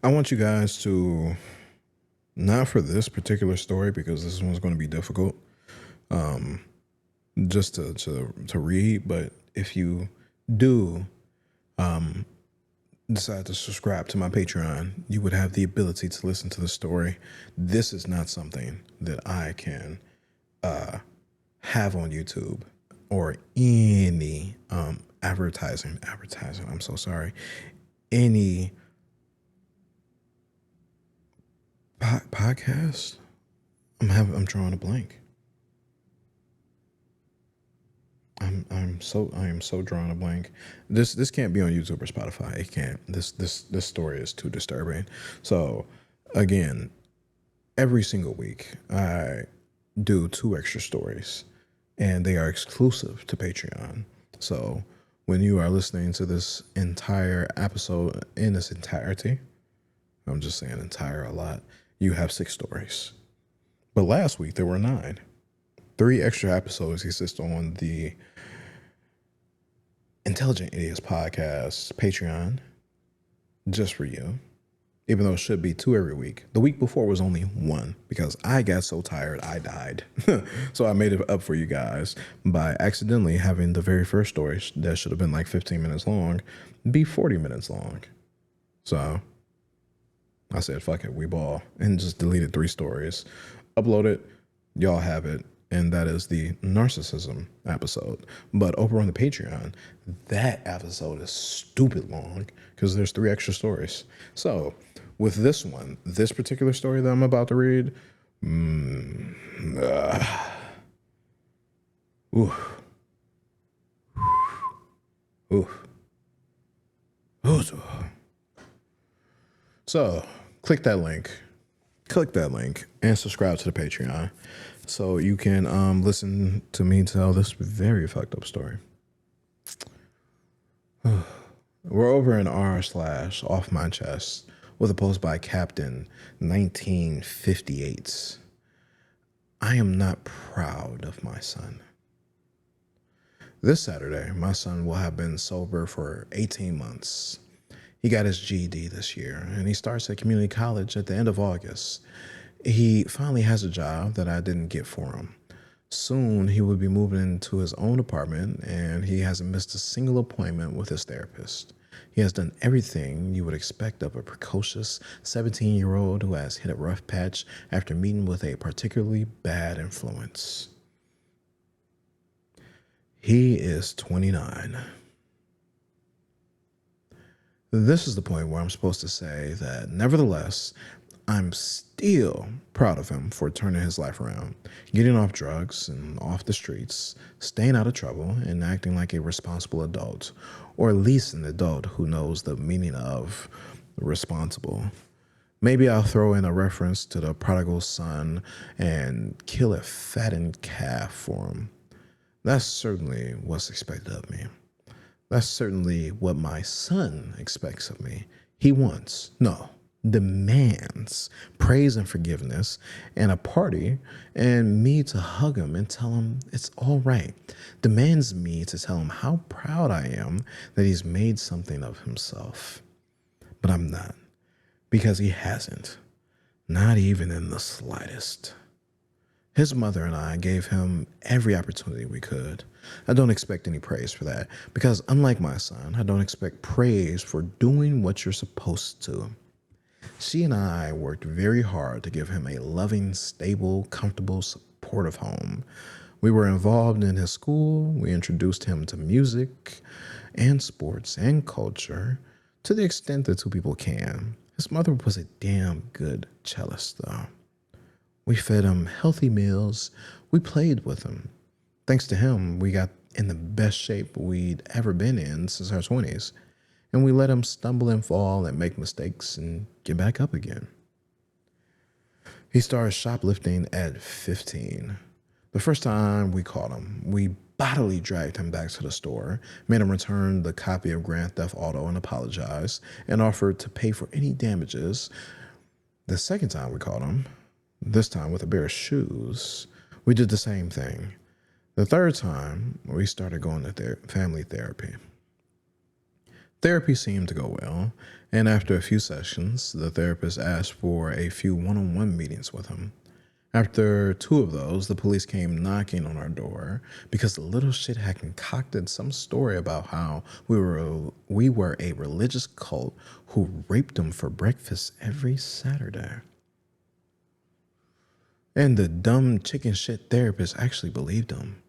I want you guys to, not for this particular story because this one's going to be difficult, just to read. But if you do decide to subscribe to my Patreon, you would have the ability to listen to the story. This is not something that I can have on YouTube or any advertising. I'm so sorry. Any podcast. I'm drawing a blank. I am so drawing a blank. This can't be on YouTube or Spotify. It can't. This story is too disturbing. So again, every single week I do 2 extra stories, and they are exclusive to Patreon. So when you are listening to this entire episode in its entirety, I'm just saying entire a lot, you have 6 stories. But last week there were 9. 3 extra episodes exist on the Intelligent Idiots podcast Patreon just for you, even though it should be 2 every week. The week before was only 1 because I got so tired I died. So I made it up for you guys by accidentally having the very first story that should have been like 15 minutes long be 40 minutes long. So I said, fuck it, we ball, and just deleted 3 stories. Upload it, y'all have it, and that is the narcissism episode. But over on the Patreon, that episode is stupid long because there's 3 extra stories. So with this one, this particular story that I'm about to read, So click that link and subscribe to the Patreon so you can listen to me tell this very fucked up story. We're over in r/off my chest with a post by Captain 1958. I am not proud of my son. This Saturday, my son will have been sober for 18 months. He got his GED this year, and he starts at community college at the end of August. He finally has a job that I didn't get for him. Soon, he will be moving into his own apartment, and he hasn't missed a single appointment with his therapist. He has done everything you would expect of a precocious 17-year-old who has hit a rough patch after meeting with a particularly bad influence. He is 29. This is the point where I'm supposed to say that, nevertheless, I'm still proud of him for turning his life around, getting off drugs and off the streets, staying out of trouble, and acting like a responsible adult, or at least an adult who knows the meaning of responsible. Maybe I'll throw in a reference to the prodigal son and kill a fattened calf for him. That's certainly what's expected of me. That's certainly what my son expects of me. He wants, no, demands praise and forgiveness and a party and me to hug him and tell him it's all right. Demands me to tell him how proud I am that he's made something of himself. But I'm not, because he hasn't, not even in the slightest. His mother and I gave him every opportunity we could. I don't expect any praise for that because, unlike my son, I don't expect praise for doing what you're supposed to. She and I worked very hard to give him a loving, stable, comfortable, supportive home. We were involved in his school. We introduced him to music and sports and culture to the extent that 2 people can. His mother was a damn good cellist, though. We fed him healthy meals. We played with him. Thanks to him, we got in the best shape we'd ever been in since our 20s. And we let him stumble and fall and make mistakes and get back up again. He started shoplifting at 15. The first time we caught him, we bodily dragged him back to the store, made him return the copy of Grand Theft Auto and apologize, and offered to pay for any damages. The second time we caught him, this time with a pair of shoes, we did the same thing. The third time, we started going to family therapy. Therapy seemed to go well, and after a few sessions, the therapist asked for a few one on one meetings with him. After two of those, the police came knocking on our door because the little shit had concocted some story about how we were a religious cult who raped him for breakfast every Saturday. And the dumb chicken shit therapist actually believed him.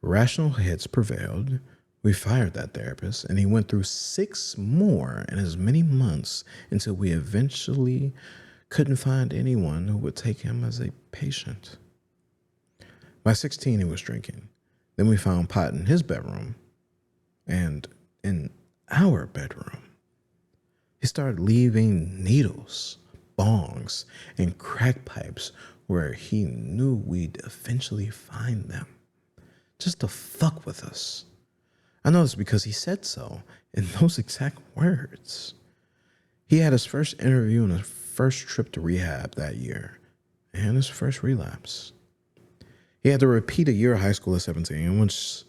Rational heads prevailed. We fired that therapist, and he went through six more in as many months until we eventually couldn't find anyone who would take him as a patient. By 16, he was drinking. Then we found pot in his bedroom and in our bedroom. He started leaving needles, bongs, and crack pipes where he knew we'd eventually find them, just to fuck with us. I know this because he said so in those exact words. He had his first interview and his first trip to rehab that year, and his first relapse. He had to repeat a year of high school at 17, which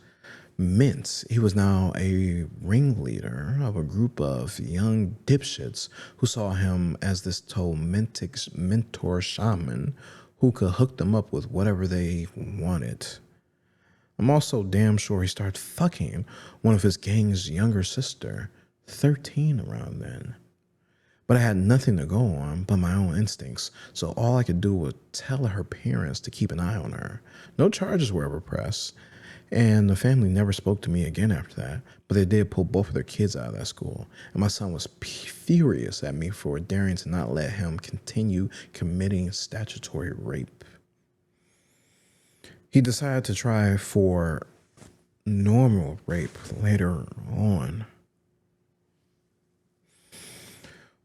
meant he was now a ringleader of a group of young dipshits who saw him as this tormented mentor shaman who could hook them up with whatever they wanted. I'm also damn sure he started fucking one of his gang's younger sister, 13 around then. But I had nothing to go on but my own instincts, so all I could do was tell her parents to keep an eye on her. No charges were ever pressed, and the family never spoke to me again after that, but they did pull both of their kids out of that school, and my son was furious at me for daring to not let him continue committing statutory rape. He decided to try for normal rape later on.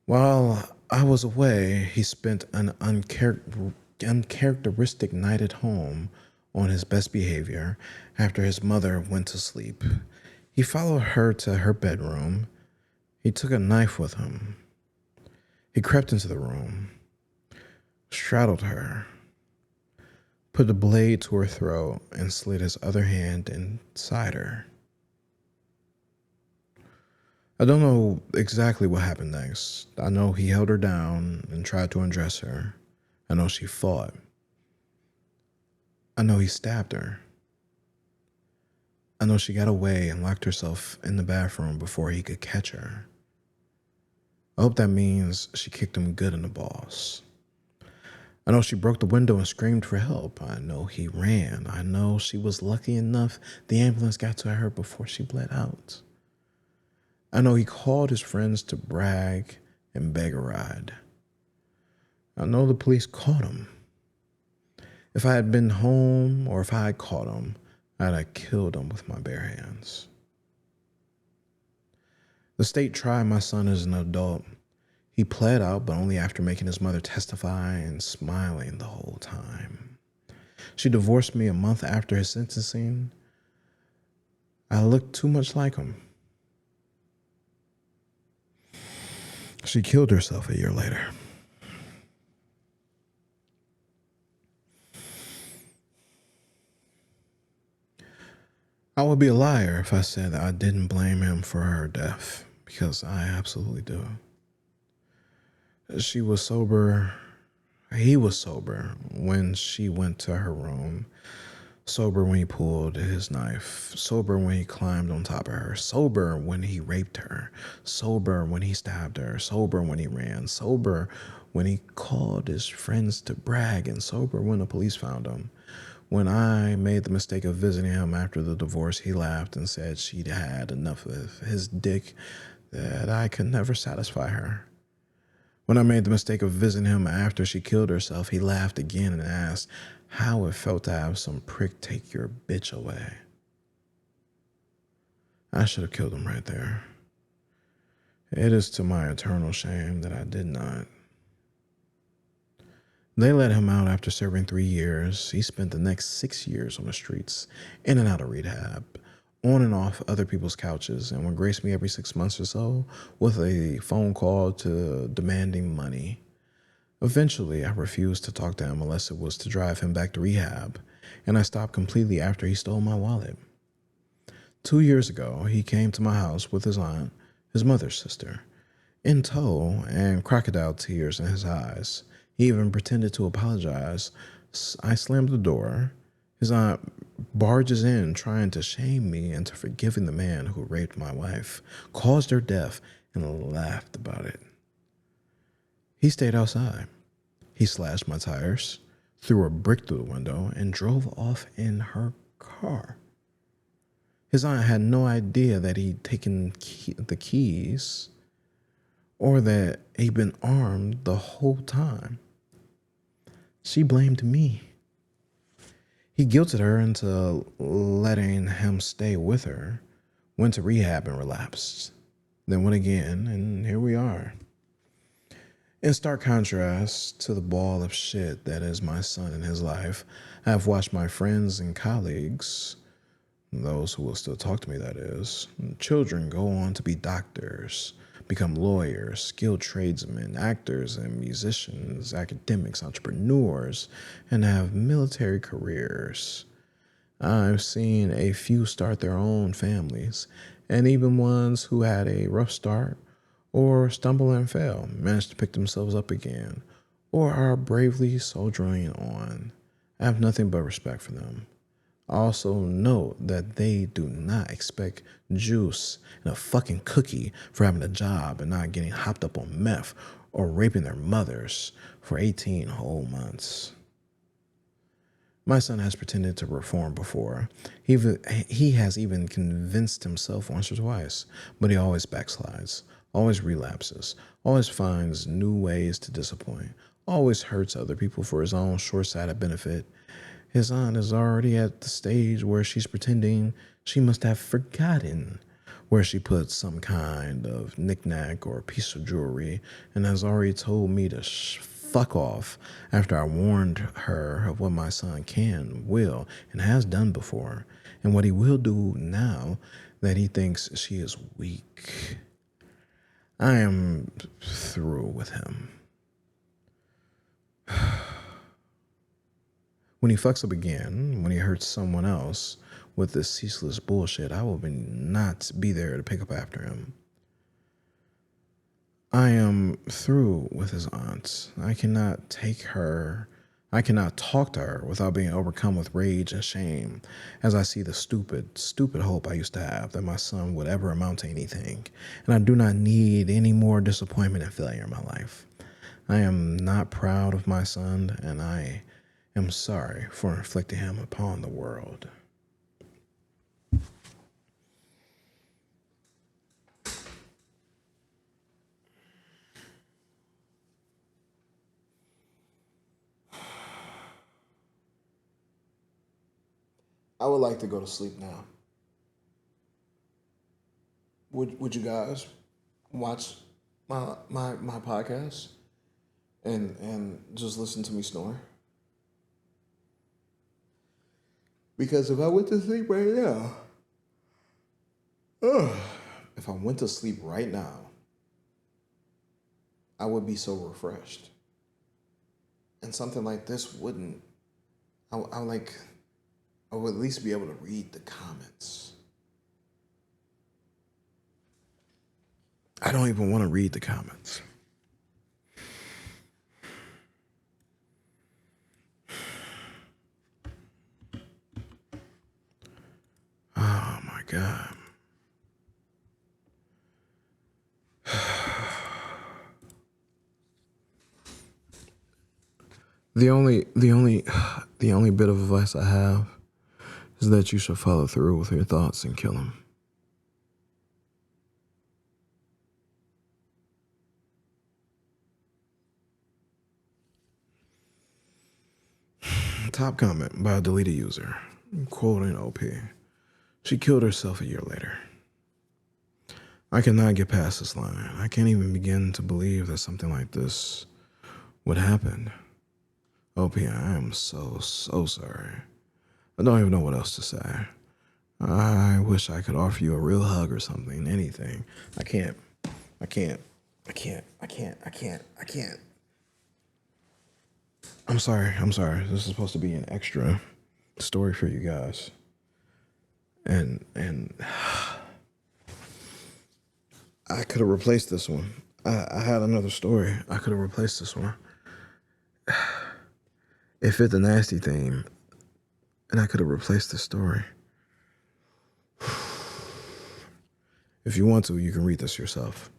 While I was away, he spent an uncharacteristic night at home on his best behavior after his mother went to sleep. He followed her to her bedroom. He took a knife with him. He crept into the room, straddled her, put the blade to her throat, and slid his other hand inside her. I don't know exactly what happened next. I know he held her down and tried to undress her. I know she fought. I know he stabbed her. I know she got away and locked herself in the bathroom before he could catch her. I hope that means she kicked him good in the balls. I know she broke the window and screamed for help. I know he ran. I know she was lucky enough the ambulance got to her before she bled out. I know he called his friends to brag and beg a ride. I know the police caught him. If I had been home or if I had caught him, I'd have killed him with my bare hands. The state tried my son as an adult. He pled out, but only after making his mother testify and smiling the whole time. She divorced me a month after his sentencing. I looked too much like him. She killed herself a year later. I would be a liar if I said that I didn't blame him for her death, because I absolutely do. She was sober. He was sober when she went to her room. Sober when he pulled his knife. Sober when he climbed on top of her. Sober when he raped her. Sober when he stabbed her. Sober when he ran. Sober when he called his friends to brag. And sober when the police found him. When I made the mistake of visiting him after the divorce, he laughed and said she'd had enough of his dick, that I could never satisfy her. When I made the mistake of visiting him after she killed herself, he laughed again and asked how it felt to have some prick take your bitch away. I should have killed him right there. It is to my eternal shame that I did not. They let him out after serving 3 years. He spent the next 6 years on the streets, in and out of rehab, on and off other people's couches, and would grace me every 6 months or so with a phone call to demanding money. Eventually, I refused to talk to him unless it was to drive him back to rehab, and I stopped completely after he stole my wallet. 2 years ago, he came to my house with his aunt his mother's sister, in tow and crocodile tears in his eyes. He even pretended to apologize. I slammed the door. His aunt barges in, trying to shame me into forgiving the man who raped my wife, caused her death, and laughed about it. He stayed outside. He slashed my tires, threw a brick through the window, and drove off in her car. His aunt had no idea that he'd taken the keys or that he'd been armed the whole time. She blamed me. He guilted her into letting him stay with her, went to rehab and relapsed, then went again, and here we are. In stark contrast to the ball of shit that is my son in his life, I have watched my friends and colleagues, those who will still talk to me, that is, children go on to be doctors, become lawyers, skilled tradesmen, actors and musicians, academics, entrepreneurs, and have military careers. I've seen a few start their own families, and even ones who had a rough start or stumble and fail, manage to pick themselves up again, or are bravely soldiering on. I have nothing but respect for them. I also know that they do not expect juice and a fucking cookie for having a job and not getting hopped up on meth or raping their mothers for 18 whole months. My son has pretended to reform before. He has even convinced himself once or twice, but he always backslides, always relapses, always finds new ways to disappoint, always hurts other people for his own short-sighted benefit. His aunt is already at the stage where she's pretending she must have forgotten where she put some kind of knickknack or piece of jewelry and has already told me to fuck off after I warned her of what my son can, will, and has done before, and what he will do now that he thinks she is weak. I am through with him. When he fucks up again, when he hurts someone else with this ceaseless bullshit, I will not be there to pick up after him. I am through with his aunt. I cannot talk to her without being overcome with rage and shame as I see the stupid hope I used to have that my son would ever amount to anything. And I do not need any more disappointment and failure in my life. I am not proud of my son, and I am sorry for inflicting him upon the world. I would like to go to sleep now. Would you guys watch my podcast and just listen to me snore? Because if I went to sleep right now, ugh, if I went to sleep right now, I would be so refreshed. And something like this wouldn't. I would at least be able to read the comments. I don't even want to read the comments. Oh my God. The only bit of advice I have is that you should follow through with your thoughts and kill him. Top comment by a deleted user, quoting OP. She killed herself a year later. I cannot get past this line. I can't even begin to believe that something like this would happen. OP, I am so sorry. I don't even know what else to say. I wish I could offer you a real hug or something, anything. I can't. I'm sorry. This is supposed to be an extra story for you guys. And I could have replaced this one. I had another story. I could have replaced this one. It fit the nasty theme, and I could have replaced the story. If you want to, you can read this yourself.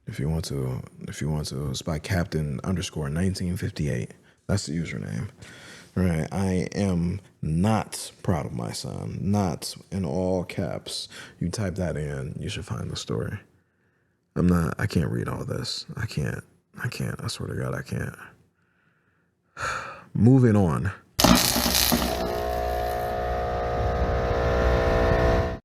If you want to, it's by Captain underscore 1958. That's the username. Right. I am not proud of my son. Not in all caps. You type that in, you should find the story. I can't read all this. I can't. I swear to God, I can't. Moving on.